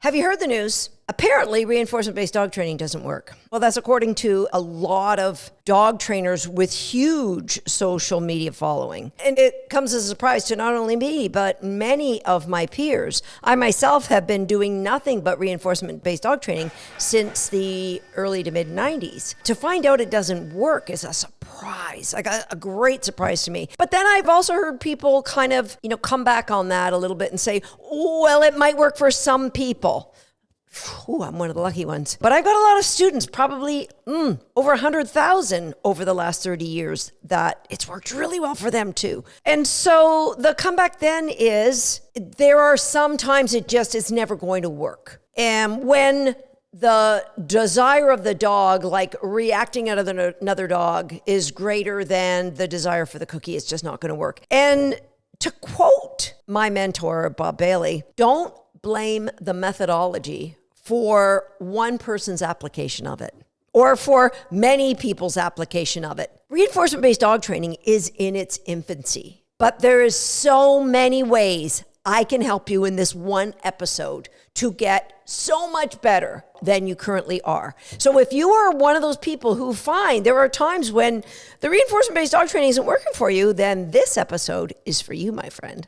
Have you heard the news? Apparently, reinforcement-based dog training doesn't work. Well, that's according to a lot of dog trainers with huge social media following. And it comes as a surprise to not only me, but many of my peers. I myself have been doing nothing but reinforcement-based dog training since the early to mid-90s. To find out it doesn't work is a surprise, like a great surprise to me. But then I've also heard people kind of, come back on that a little bit and say, well, it might work for some people. Ooh, I'm one of the lucky ones. But I've got a lot of students, probably over 100,000 over the last 30 years, that it's worked really well for them too. And so the comeback then is there are some times it just is never going to work. And when the desire of the dog, like reacting out of another dog, is greater than the desire for the cookie, it's just not going to work. And to quote my mentor, Bob Bailey, don't blame the methodology for one person's application of it or for many people's application of it. Reinforcement-based dog training is in its infancy, but there is so many ways I can help you in this one episode to get so much better than you currently are. So if you are one of those people who find there are times when the reinforcement-based dog training isn't working for you, then this episode is for you, my friend.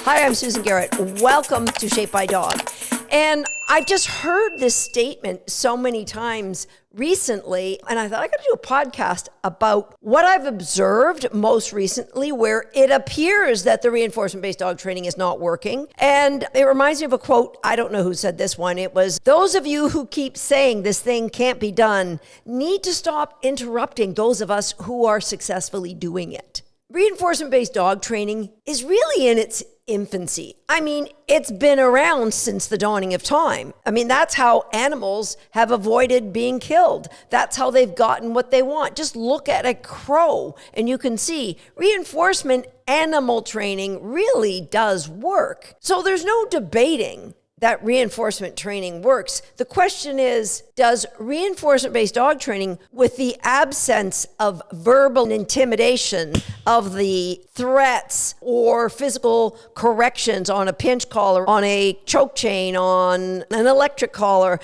Hi, I'm Susan Garrett. Welcome to Shaped by Dog. And I've just heard this statement so many times recently, and I thought I got to do a podcast about what I've observed most recently where it appears that the reinforcement-based dog training is not working. And it reminds me of a quote. I don't know who said this one. It was, those of you who keep saying this thing can't be done need to stop interrupting those of us who are successfully doing it. Reinforcement-based dog training is really in its infancy. I mean, it's been around since the dawning of time. I mean, that's how animals have avoided being killed. That's how they've gotten what they want. Just look at a crow and you can see reinforcement animal training really does work. So there's no debating that reinforcement training works. The question is, does reinforcement-based dog training, with the absence of verbal intimidation, of the threats or physical corrections on a pinch collar, on a choke chain, on an electric collar,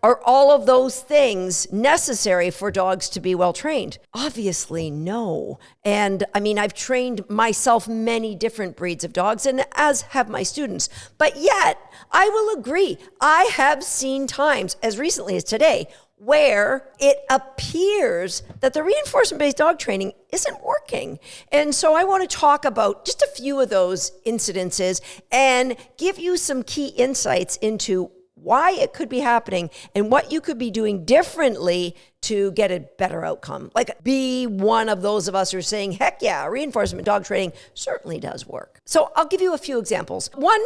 are all of those things necessary for dogs to be well trained? Obviously, no. And I mean, I've trained myself many different breeds of dogs, and as have my students. But yet, I will agree, I have seen times, as recently as today, where it appears that the reinforcement-based dog training isn't working. And so I want to talk about just a few of those incidences and give you some key insights into why it could be happening and what you could be doing differently to get a better outcome. Like, be one of those of us who are saying, heck yeah, reinforcement dog training certainly does work. So I'll give you a few examples. One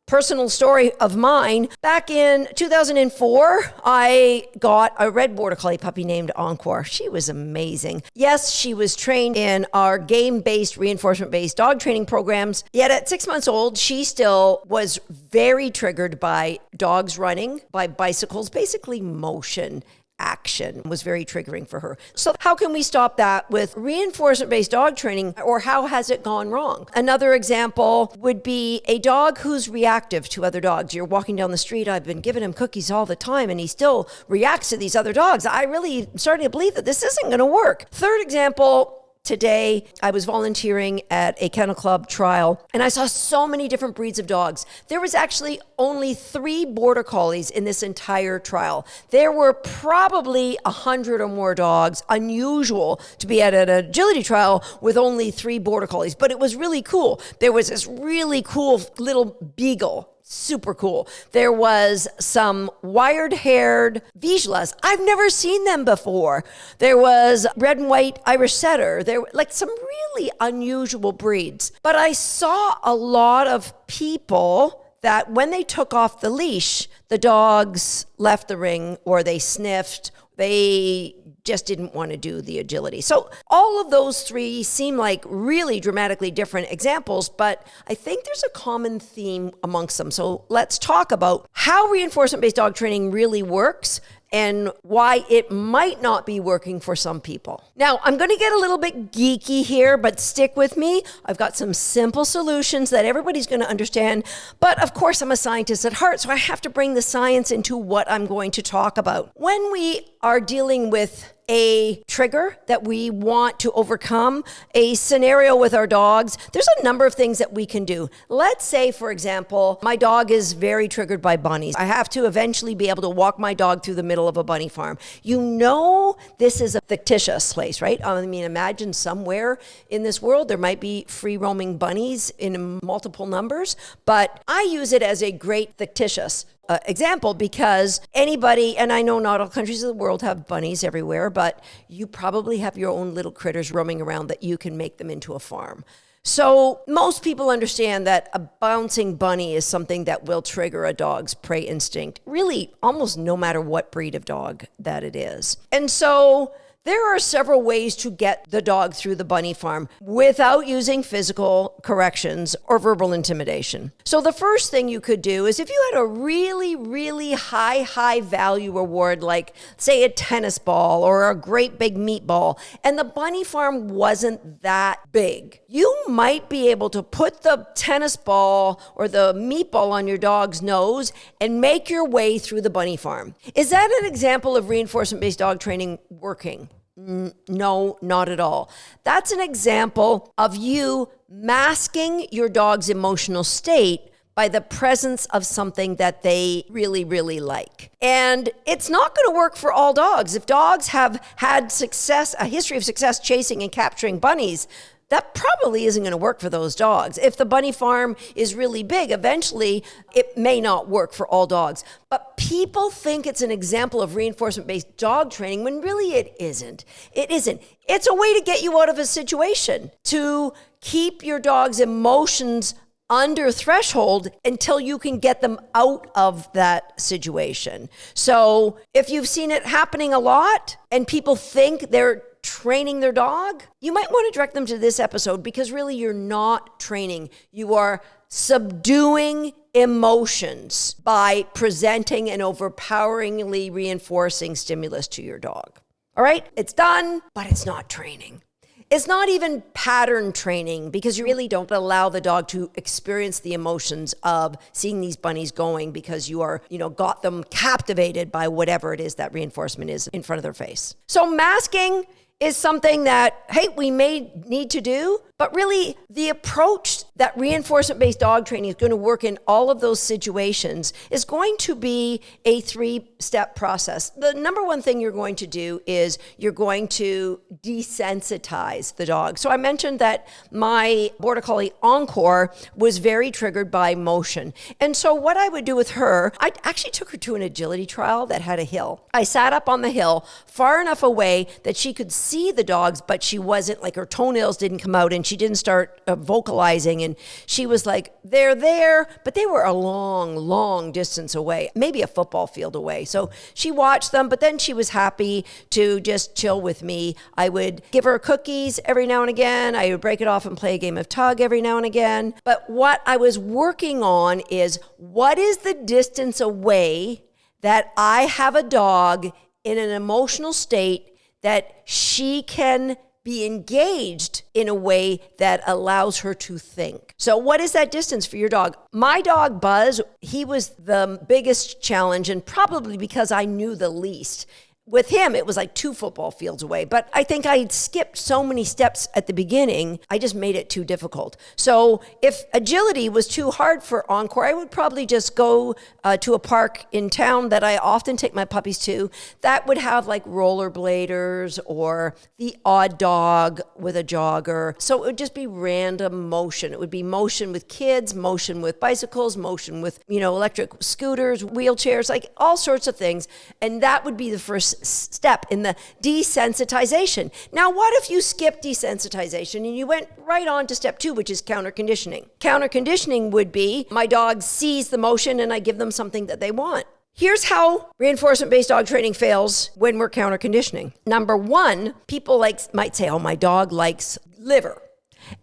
personal story of mine, back in 2004, I got a red border collie puppy named Encore. She was amazing. Yes, she was trained in our game-based, reinforcement-based dog training programs. Yet at 6 months old, she still was very triggered by dogs running, by bicycles, basically motion. Action was very triggering for her. So how can we stop that with reinforcement-based dog training, or how has it gone wrong? Another example would be a dog who's reactive to other dogs. You're walking down the street, I've been giving him cookies all the time, and he still reacts to these other dogs. I really am starting to believe that this isn't going to work. Third example, today, I was volunteering at a kennel club trial, and I saw so many different breeds of dogs. There was actually only 3 border collies in this entire trial. There were probably 100 or more dogs. Unusual to be at an agility trial with only 3 border collies, but it was really cool. There was this really cool little beagle. Super cool. There was some wired-haired Vizslas. I've never seen them before. There was red and white Irish setter. There were some really unusual breeds. But I saw a lot of people that when they took off the leash, the dogs left the ring or they sniffed. They just didn't want to do the agility. So all of those 3 seem like really dramatically different examples, but I think there's a common theme amongst them. So let's talk about how reinforcement-based dog training really works and why it might not be working for some people. Now, I'm going to get a little bit geeky here, but stick with me. I've got some simple solutions that everybody's going to understand. But of course, I'm a scientist at heart, so I have to bring the science into what I'm going to talk about. When we are dealing with a trigger that we want to overcome, a scenario with our dogs, there's a number of things that we can do. Let's say, for example, my dog is very triggered by bunnies. I have to eventually be able to walk my dog through the middle of a bunny farm. You know this is a fictitious place, right? I mean, imagine somewhere in this world there might be free roaming bunnies in multiple numbers, but I use it as a great fictitious example because anybody, and I know not all countries of the world have bunnies everywhere, but you probably have your own little critters roaming around that you can make them into a farm. So most people understand that a bouncing bunny is something that will trigger a dog's prey instinct, really almost no matter what breed of dog that it is. And so there are several ways to get the dog through the bunny farm without using physical corrections or verbal intimidation. So the first thing you could do is if you had a really, really high value reward, like say a tennis ball or a great big meatball, and the bunny farm wasn't that big, you might be able to put the tennis ball or the meatball on your dog's nose and make your way through the bunny farm. Is that an example of reinforcement-based dog training working? No, not at all. That's an example of you masking your dog's emotional state by the presence of something that they really, really like. And it's not going to work for all dogs. If dogs have had success, a history of success chasing and capturing bunnies, that probably isn't going to work for those dogs. If the bunny farm is really big, eventually it may not work for all dogs. But people think it's an example of reinforcement-based dog training when really it isn't. It isn't. It's a way to get you out of a situation, to keep your dog's emotions under threshold until you can get them out of that situation. So if you've seen it happening a lot and people think they're training their dog, you might want to direct them to this episode because really you're not training. You are subduing emotions by presenting an overpoweringly reinforcing stimulus to your dog. All right, it's done, but it's not training. It's not even pattern training because you really don't allow the dog to experience the emotions of seeing these bunnies going because you are, got them captivated by whatever it is that reinforcement is in front of their face. So masking is something that, hey, we may need to do, but really the approach that reinforcement-based dog training is going to work in all of those situations is going to be a 3-step process. The number one thing you're going to do is you're going to desensitize the dog. So I mentioned that my Border Collie Encore was very triggered by motion. And so what I would do with her, I actually took her to an agility trial that had a hill. I sat up on the hill far enough away that she could see the dogs, but she wasn't, like her toenails didn't come out and she didn't start vocalizing. And she was like, they're there, but they were a long distance away, maybe a football field away. So she watched them, but then she was happy to just chill with me. I would give her cookies every now and again. I would break it off and play a game of tug every now and again. But what I was working on is what is the distance away that I have a dog in an emotional state that she can be engaged in a way that allows her to think. So what is that distance for your dog? My dog, Buzz, he was the biggest challenge, and probably because I knew the least. With him, it was like 2 football fields away. But I think I skipped so many steps at the beginning, I just made it too difficult. So if agility was too hard for Encore, I would probably just go to a park in town that I often take my puppies to that would have like rollerbladers or the odd dog with a jogger. So it would just be random motion. It would be motion with kids, motion with bicycles, motion with, electric scooters, wheelchairs, like all sorts of things. And that would be the first step in the desensitization. Now, what if you skip desensitization and you went right on to step 2, which is counterconditioning? Counterconditioning would be my dog sees the motion and I give them something that they want. Here's how reinforcement-based dog training fails when we're counterconditioning. Number 1, people might say, oh, my dog likes liver.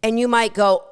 And you might go,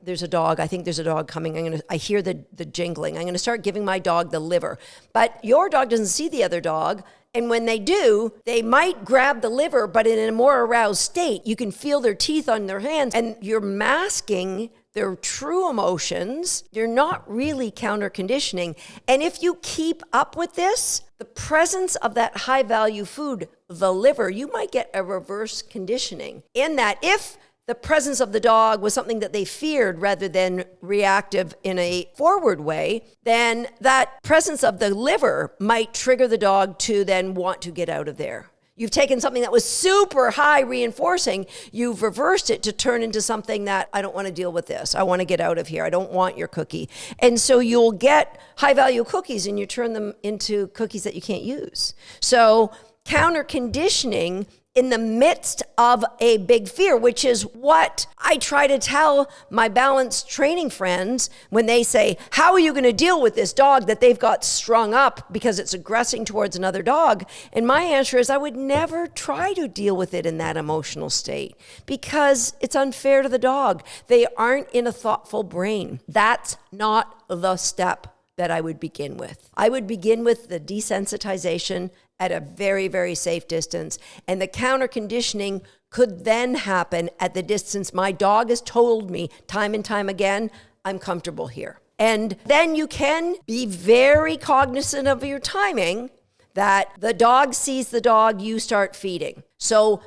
there's a dog. I think there's a dog coming. I hear the jingling. I'm going to start giving my dog the liver. But your dog doesn't see the other dog. And when they do, they might grab the liver, but in a more aroused state. You can feel their teeth on their hands, and you're masking their true emotions. You're not really counter-conditioning. And if you keep up with this, the presence of that high-value food, the liver, you might get a reverse conditioning. In that, if the presence of the dog was something that they feared rather than reactive in a forward way, then that presence of the liver might trigger the dog to then want to get out of there. You've taken something that was super high reinforcing, you've reversed it to turn into something that, I don't want to deal with this. I want to get out of here. I don't want your cookie. And so you'll get high value cookies and you turn them into cookies that you can't use. So counter conditioning in the midst of a big fear, which is what I try to tell my balanced training friends when they say, how are you going to deal with this dog that they've got strung up because it's aggressing towards another dog? And my answer is I would never try to deal with it in that emotional state because it's unfair to the dog. They aren't in a thoughtful brain. That's not the step that I would begin with. I would begin with the desensitization at a very, very safe distance. And the counter conditioning could then happen at the distance my dog has told me time and time again, I'm comfortable here. And then you can be very cognizant of your timing that the dog sees the dog, you start feeding. So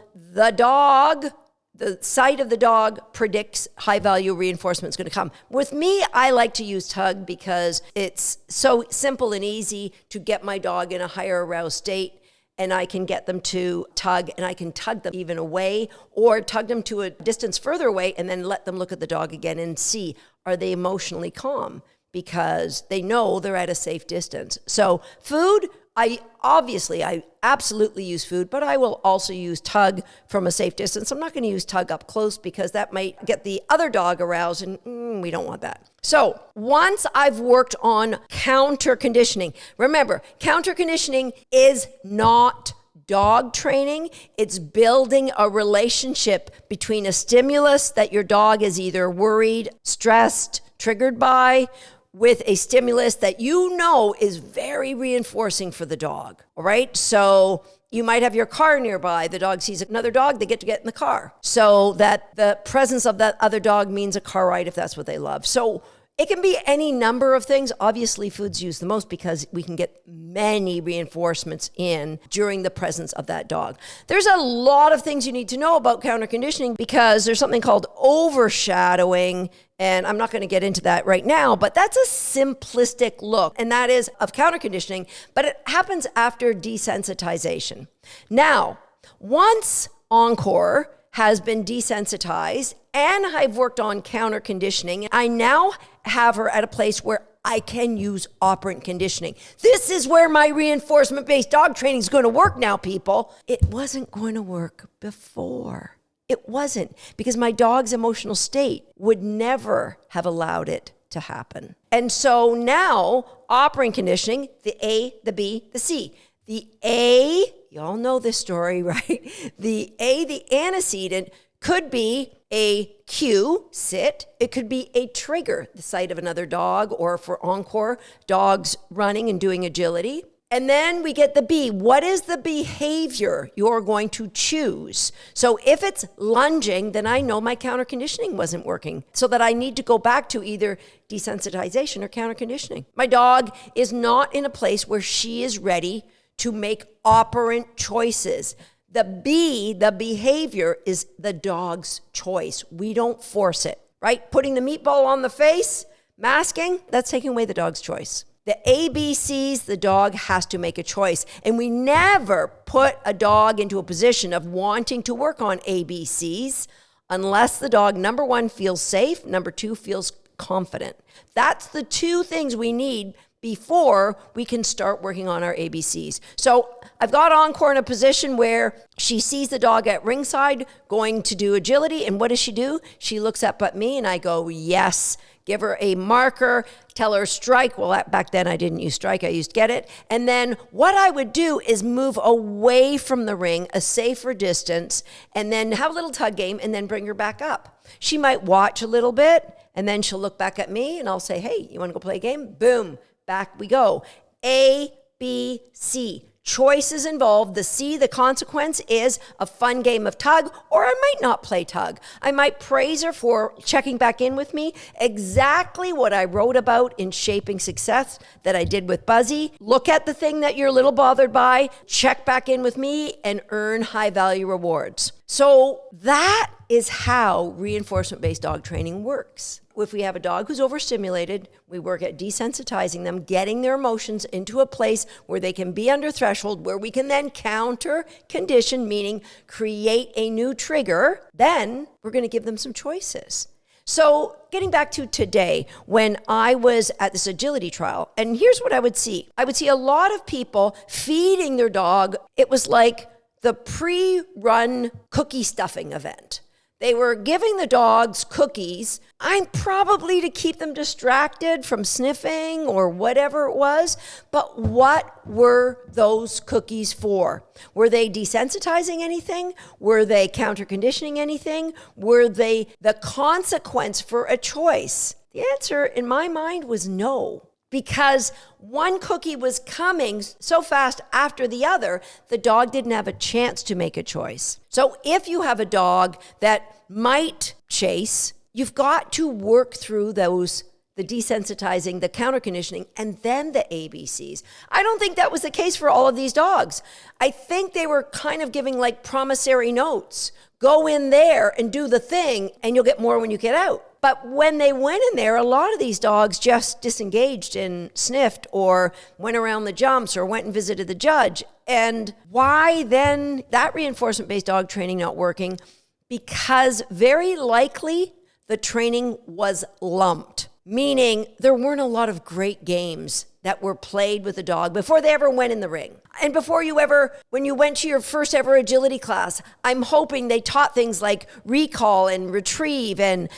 the sight of the dog predicts high value reinforcement is going to come. With me, I like to use tug because it's so simple and easy to get my dog in a higher aroused state, and I can get them to tug, and I can tug them even away or tug them to a distance further away and then let them look at the dog again and see, are they emotionally calm? Because they know they're at a safe distance. So food, I absolutely use food, but I will also use tug from a safe distance. I'm not going to use tug up close because that might get the other dog aroused, and we don't want that. So once I've worked on counter conditioning, remember, counter conditioning is not dog training. It's building a relationship between a stimulus that your dog is either worried, stressed, triggered by, with a stimulus that you know is very reinforcing for the dog, all right? So you might have your car nearby. The dog sees another dog, they get to get in the car. So that the presence of that other dog means a car ride if that's what they love. So it can be any number of things. Obviously, food's used the most because we can get many reinforcements in during the presence of that dog. There's a lot of things you need to know about counter conditioning because there's something called overshadowing, and I'm not going to get into that right now, but that's a simplistic look, and that is of counter conditioning, but it happens after desensitization. Now, once Encore has been desensitized and I've worked on counter conditioning, I now have her at a place where I can use operant conditioning. This is where my reinforcement-based dog training is going to work now, people. It wasn't going to work before. It wasn't, because my dog's emotional state would never have allowed it to happen. And so now, operant conditioning, the A, the B, the C. The A, you all know this story, right? The A, the antecedent, could be a cue, sit. It could be a trigger, the sight of another dog, or for Encore, dogs running and doing agility. And then we get the B. What is the behavior you're going to choose? So if it's lunging, then I know my counter conditioning wasn't working, so that I need to go back to either desensitization or counter conditioning. My dog is not in a place where she is ready to make operant choices. The B, the behavior, is the dog's choice. We don't force it, right? Putting the meatball on the face, masking, that's taking away the dog's choice. The ABCs, the dog has to make a choice. And we never put a dog into a position of wanting to work on ABCs unless the dog, number one, feels safe, number two, feels confident. That's the two things we need before we can start working on our ABCs. So I've got Encore in a position where she sees the dog at ringside going to do agility. And what does she do? She looks up at me and I go, yes. Give her a marker, tell her strike. Well, back then I didn't use strike, I used get it. And then what I would do is move away from the ring, a safer distance, and then have a little tug game and then bring her back up. She might watch a little bit and then she'll look back at me and I'll say, hey, you want to go play a game? Boom, back we go. A, B, C. Choices involved. The C, the consequence, is a fun game of tug, or I might not play tug. I might praise her for checking back in with me. Exactly what I wrote about in Shaping Success that I did with Buzzy. Look at the thing that you're a little bothered by, check back in with me, and earn high value rewards. So that is how reinforcement-based dog training works. If we have a dog who's overstimulated, we work at desensitizing them, getting their emotions into a place where they can be under threshold, where we can then counter condition, meaning create a new trigger. Then we're going to give them some choices. So getting back to today, when I was at this agility trial, and here's what I would see. I would see a lot of people feeding their dog. It was like the pre-run cookie stuffing event. They were giving the dogs cookies, probably to keep them distracted from sniffing or whatever it was. But what were those cookies for? Were they desensitizing anything? Were they counterconditioning anything? Were they the consequence for a choice? The answer in my mind was no. Because one cookie was coming so fast after the other, the dog didn't have a chance to make a choice. So if you have a dog that might chase, you've got to work through those, the desensitizing, the counterconditioning, and then the ABCs. I don't think that was the case for all of these dogs. I think they were kind of giving like promissory notes. Go in there and do the thing, and you'll get more when you get out. But when they went in there, a lot of these dogs just disengaged and sniffed or went around the jumps or went and visited the judge. And why then that reinforcement-based dog training not working? Because very likely the training was lumped, meaning there weren't a lot of great games that were played with the dog before they ever went in the ring. And when you went to your first ever agility class, I'm hoping they taught things like recall and retrieve and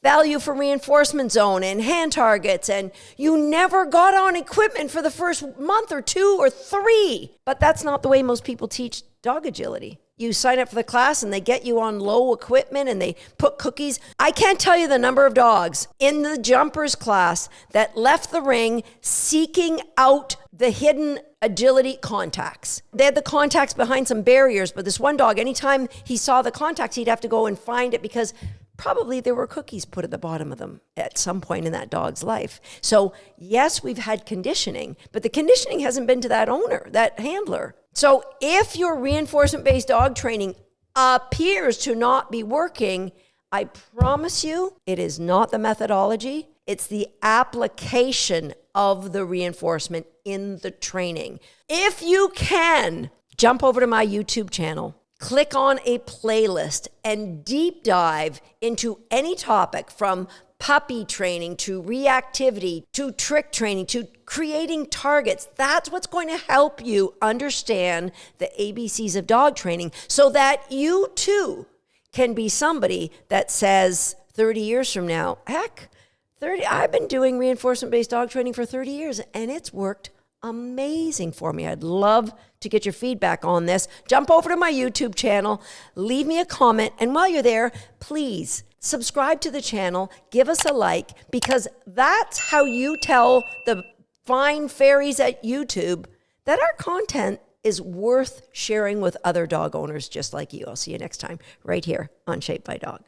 value from reinforcement zone and hand targets, and you never got on equipment for the first month or 2 or 3. But that's not the way most people teach dog agility. You sign up for the class and they get you on low equipment and they put cookies. I can't tell you the number of dogs in the jumpers class that left the ring seeking out the hidden agility contacts. They had the contacts behind some barriers, but this one dog, anytime he saw the contacts, he'd have to go and find it because probably there were cookies put at the bottom of them at some point in that dog's life. So yes, we've had conditioning, but the conditioning hasn't been to that owner, that handler. So if your reinforcement-based dog training appears to not be working, I promise you it is not the methodology. It's the application of the reinforcement in the training. If you can, jump over to my YouTube channel. Click on a playlist and deep dive into any topic from puppy training to reactivity to trick training to creating targets. That's what's going to help you understand the ABCs of dog training so that you too can be somebody that says 30 years from now, I've been doing reinforcement-based dog training for 30 years and it's worked amazing for me. I'd love to get your feedback on this. Jump over to my YouTube channel, leave me a comment, and while you're there, please subscribe to the channel, give us a like, because that's how you tell the fine fairies at YouTube that our content is worth sharing with other dog owners just like you. I'll see you next time right here on Shaped by Dog.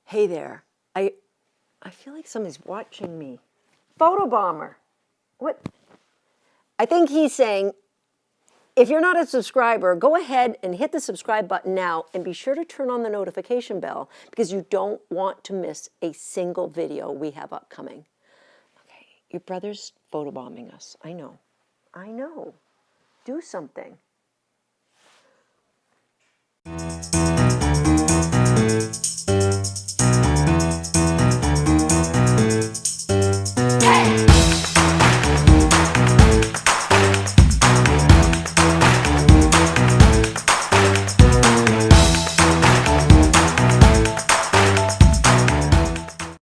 Hey there. I feel like somebody's watching me. Photobomber. What? I think he's saying, if you're not a subscriber, go ahead and hit the subscribe button now and be sure to turn on the notification bell because you don't want to miss a single video we have upcoming. Okay, your brother's photobombing us. I know. Do something.